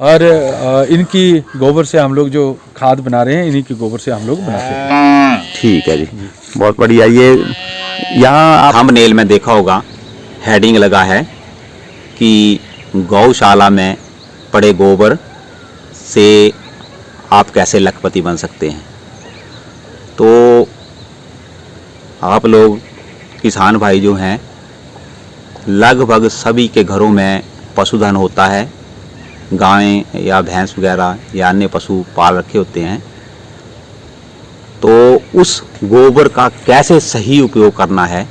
और इनकी गोबर से हम लोग जो खाद बना रहे हैं, इन्हीं के गोबर से हम लोग बनाते हैं। ठीक है जी, बहुत बढ़िया। ये यहाँ थंबनेल में देखा होगा, हेडिंग लगा है कि गौशाला में पड़े गोबर से आप कैसे लखपति बन सकते हैं। तो आप लोग किसान भाई जो हैं, लगभग सभी के घरों में पशुधन होता है, गाय या भैंस वगैरह या अन्य पशु पाल रखे होते हैं। तो उस गोबर का कैसे सही उपयोग करना है,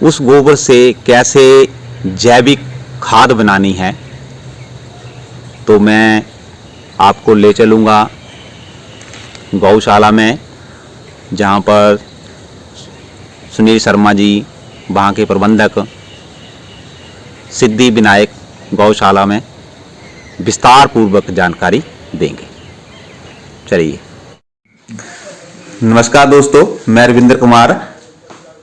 उस गोबर से कैसे जैविक खाद बनानी है, तो मैं आपको ले चलूँगा गौशाला में, जहाँ पर सुनील शर्मा जी वहाँ के प्रबंधक सिद्धि विनायक गौशाला में विस्तार पूर्वक जानकारी देंगे। चलिए। नमस्कार दोस्तों, मैं रविंद्र कुमार।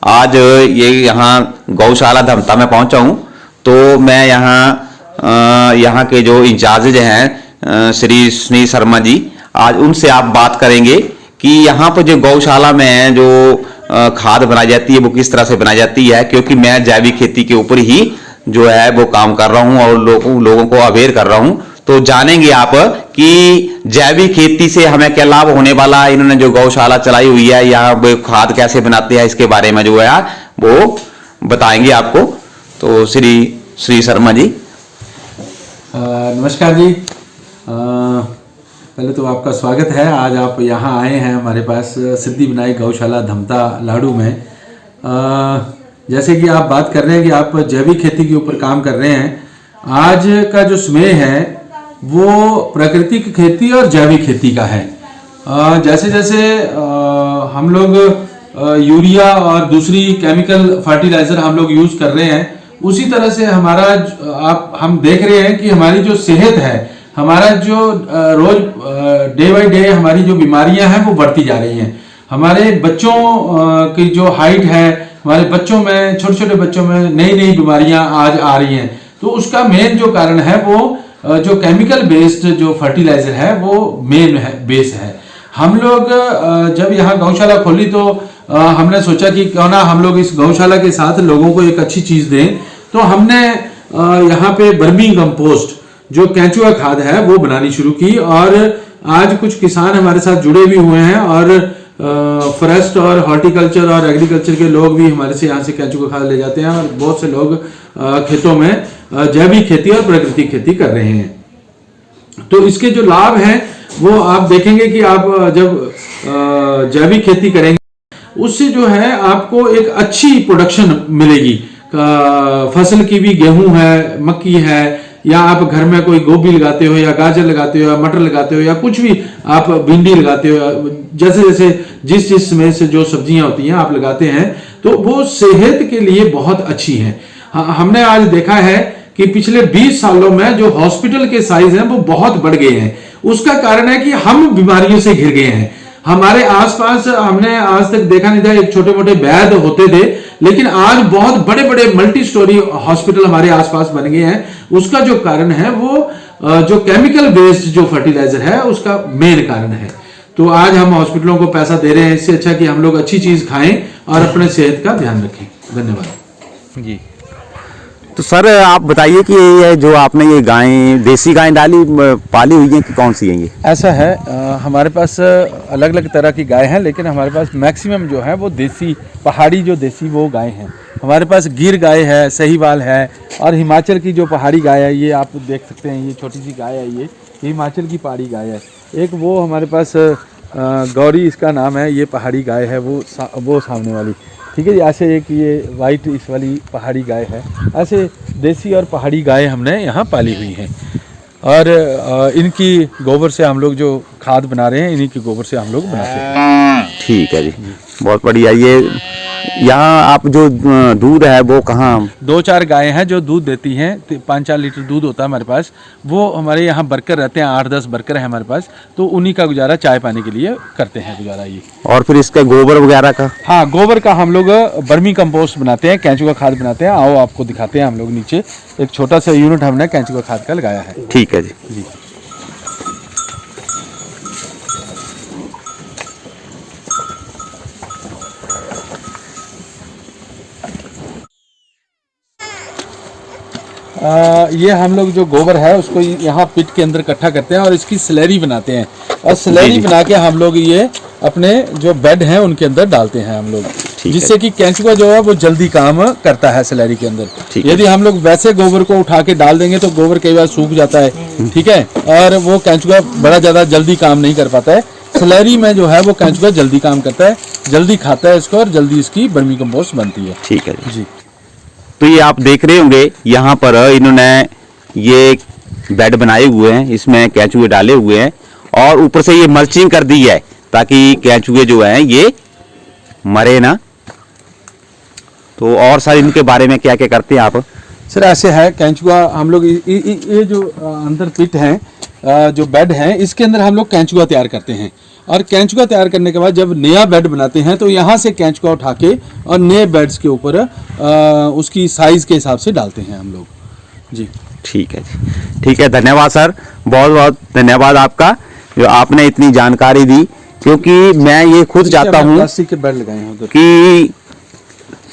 आज ये यहाँ गौशाला धमता में पहुंचा हूँ। तो मैं यहाँ के जो इंचार्ज हैं श्री सुनील शर्मा जी, आज उनसे आप बात करेंगे कि यहाँ पर जो गौशाला में जो खाद बनाई जाती है वो किस तरह से बनाई जाती है, क्योंकि मैं जैविक खेती के ऊपर ही जो है वो काम कर रहा हूँ और लोगों को अवेयर कर रहा हूँ। तो जानेंगे आप कि जैविक खेती से हमें क्या लाभ होने वाला है। इन्होंने जो गौशाला चलाई हुई है, यहाँ खाद कैसे बनाते हैं, इसके बारे में जो है वो बताएंगे आपको। तो श्री शर्मा जी, नमस्कार जी। पहले तो आपका स्वागत है। आज आप यहाँ आए हैं हमारे पास सिद्धि विनायक गौशाला धमता लाडू में। जैसे कि आप बात कर रहे हैं कि आप जैविक खेती के ऊपर काम कर रहे हैं। आज का जो समय है वो प्राकृतिक खेती और जैविक खेती का है। जैसे जैसे हम लोग यूरिया और दूसरी केमिकल फर्टिलाइज़र हम लोग यूज़ कर रहे हैं, उसी तरह से हम देख रहे हैं कि हमारी जो सेहत है, हमारा जो रोज डे बाय डे हमारी जो बीमारियां हैं वो बढ़ती जा रही हैं। हमारे बच्चों की जो हाइट है, हमारे बच्चों में, छोटे छोटे बच्चों में नई नई बीमारियां आज आ रही हैं। तो उसका मेन जो कारण है वो जो केमिकल बेस्ड जो फर्टिलाइजर है वो मेन है, बेस है। हम लोग जब यहाँ गौशाला खोली तो हमने सोचा कि क्यों ना हम लोग इस गौशाला के साथ लोगों को एक अच्छी चीज दें। तो हमने यहाँ पे वर्मी कंपोस्ट जो केंचुआ खाद है वो बनानी शुरू की, और आज कुछ किसान हमारे साथ जुड़े भी हुए हैं, और फॉरेस्ट और हॉर्टिकल्चर और एग्रीकल्चर के लोग भी हमारे से यहाँ से केंचुआ खाद ले जाते हैं, और बहुत से लोग खेतों में जैविक खेती और प्राकृतिक खेती कर रहे हैं। तो इसके जो लाभ हैं वो आप देखेंगे कि आप जब जैविक खेती करेंगे उससे जो है आपको एक अच्छी प्रोडक्शन मिलेगी। फसल की भी, गेहूं है, मक्की है, या आप घर में कोई गोभी लगाते हो या गाजर लगाते हो या मटर लगाते हो या कुछ भी आप भिंडी लगाते हो, जैसे जैसे जिस में से जो सब्जियां होती हैं आप लगाते हैं, तो वो सेहत के लिए बहुत अच्छी हैं। हमने आज देखा है कि पिछले 20 सालों में जो हॉस्पिटल के साइज हैं वो बहुत बढ़ गए हैं। उसका कारण है कि हम बीमारियों से घिर गए हैं। हमारे आसपास हमने आज तक देखा नहीं था, एक छोटे मोटे वैद्य होते थे, लेकिन आज बहुत बड़े बड़े मल्टी स्टोरी हॉस्पिटल हमारे आसपास बन गए हैं। उसका जो कारण है वो जो केमिकल बेस्ड जो फर्टिलाइजर है उसका मेन कारण है। तो आज हम हॉस्पिटलों को पैसा दे रहे हैं, इससे अच्छा कि हम लोग अच्छी चीज खाएं और अपने सेहत का ध्यान रखें। धन्यवाद जी। तो सर आप बताइए कि ये जो आपने ये गाय, देसी गाय पाली हुई है कि कौन सी है ये? ऐसा है, हमारे पास अलग अलग तरह की गाय हैं, लेकिन हमारे पास मैक्सिमम जो है वो देसी, पहाड़ी जो देसी वो गाय हैं। हमारे पास गिर गाय है, सहीवाल है, और हिमाचल की जो पहाड़ी गाय है, ये आप देख सकते हैं, ये छोटी सी गाय है, ये हिमाचल की पहाड़ी गाय है। एक वो हमारे पास गौरी इसका नाम है, ये पहाड़ी गाय है, वो सामने वाली, ठीक है जी। ऐसे एक ये वाइट इस वाली पहाड़ी गाय है। ऐसे देसी और पहाड़ी गाय हमने यहाँ पाली हुई हैं, और इनकी गोबर से हम लोग जो खाद बना रहे हैं, इन्हीं के गोबर से हम लोग बनाते हैं। ठीक है जी, बहुत बढ़िया। ये यहाँ आप जो दूध है वो कहाँ? 2-4 गायें हैं जो दूध देती हैं, 5-4 लीटर दूध होता है हमारे पास। वो हमारे यहाँ वर्कर रहते हैं, 8-10 वर्कर हैं हमारे पास, तो उन्हीं का गुजारा चाय पानी के लिए करते हैं गुजारा ये। और फिर इसका गोबर वगैरह का? हाँ, गोबर का हम लोग वर्मी कंपोस्ट बनाते हैं, केंचुआ खाद बनाते हैं। आओ आपको दिखाते हैं। हम लोग नीचे एक छोटा सा यूनिट हमने केंचुआ खाद का लगाया है। ठीक है जी। जी। ये हम लोग जो गोबर है उसको यहाँ पिट के अंदर इकट्ठा करते हैं और इसकी स्लैरी बनाते हैं, और स्लैरी बना के हम लोग ये अपने जो बेड हैं उनके अंदर डालते हैं हम लोग, जिससे कि केंचुआ जो है वो जल्दी काम करता है स्लैरी के अंदर। यदि हम लोग वैसे गोबर को उठा के डाल देंगे तो गोबर कई बार सूख जाता है, ठीक है, और वो केंचुआ बड़ा ज़्यादा जल्दी काम नहीं कर पाता है। स्लैरी में जो है वो केंचुआ जल्दी काम करता है, जल्दी खाता है इसको, और जल्दी इसकी वर्मी कंपोस्ट बनती है। ठीक है जी। तो ये आप देख रहे होंगे यहाँ पर इन्होंने ये बेड बनाए हुए हैं, इसमें केंचुए डाले हुए हैं और ऊपर से ये मल्चिंग कर दी है ताकि केंचुए जो हैं ये मरे ना। तो और सर इनके बारे में क्या क्या करते हैं आप? सर ऐसे है, केंचुआ हम लोग ये जो अंदर पिट है, जो बेड है, इसके अंदर हम लोग केंचुआ तैयार करते हैं, और केंचुआ तैयार करने के बाद जब नया बेड बनाते हैं तो यहाँ से केंचुआ उठा के और नए बेड्स के ऊपर उसकी साइज के हिसाब से डालते हैं हम लोग। जी ठीक है जी, ठीक है, धन्यवाद सर, बहुत बहुत धन्यवाद आपका जो आपने इतनी जानकारी दी, क्योंकि मैं ये खुद चाहता हूँ प्लास्टिक के बेड लगाए हैं उधर कि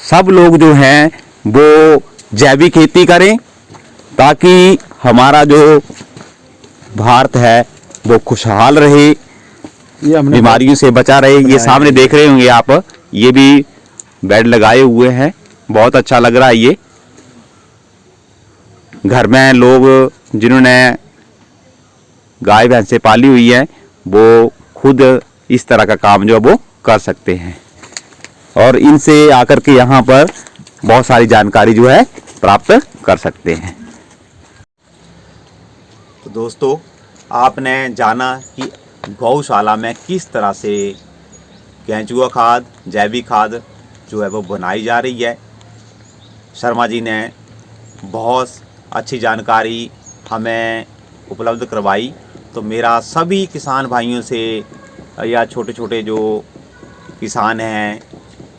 सब लोग जो हैं वो जैविक खेती करें ताकि हमारा जो भारत है वो खुशहाल रहे, ये हमने बीमारियों से बचा रहे। ये सामने देख रहे होंगे आप, ये भी बेड लगाए हुए हैं, बहुत अच्छा लग रहा है। ये घर में लोग जिन्होंने गाय भैंसे पाली हुई है वो खुद इस तरह का काम जो है वो कर सकते हैं, और इनसे आकर के यहाँ पर बहुत सारी जानकारी जो है प्राप्त कर सकते हैं। तो दोस्तों, आपने जाना कि गौशाला में किस तरह से केंचुआ खाद, जैविक खाद जो है वो बनाई जा रही है। शर्मा जी ने बहुत अच्छी जानकारी हमें उपलब्ध करवाई। तो मेरा सभी किसान भाइयों से या छोटे छोटे जो किसान हैं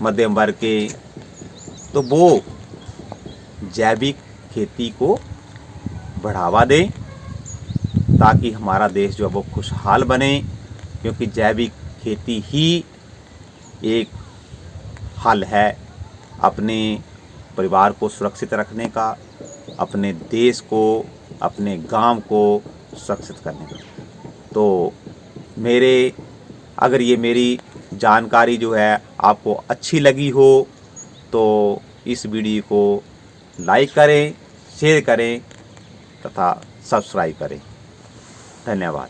मध्यम वर्ग के, तो वो जैविक खेती को बढ़ावा दें ताकि हमारा देश जो है वो खुशहाल बने, क्योंकि जैविक खेती ही एक हल है अपने परिवार को सुरक्षित रखने का, अपने देश को, अपने गांव को सुरक्षित करने का। तो अगर ये मेरी जानकारी जो है आपको अच्छी लगी हो तो इस वीडियो को लाइक करें, शेयर करें तथा सब्सक्राइब करें। धन्यवाद।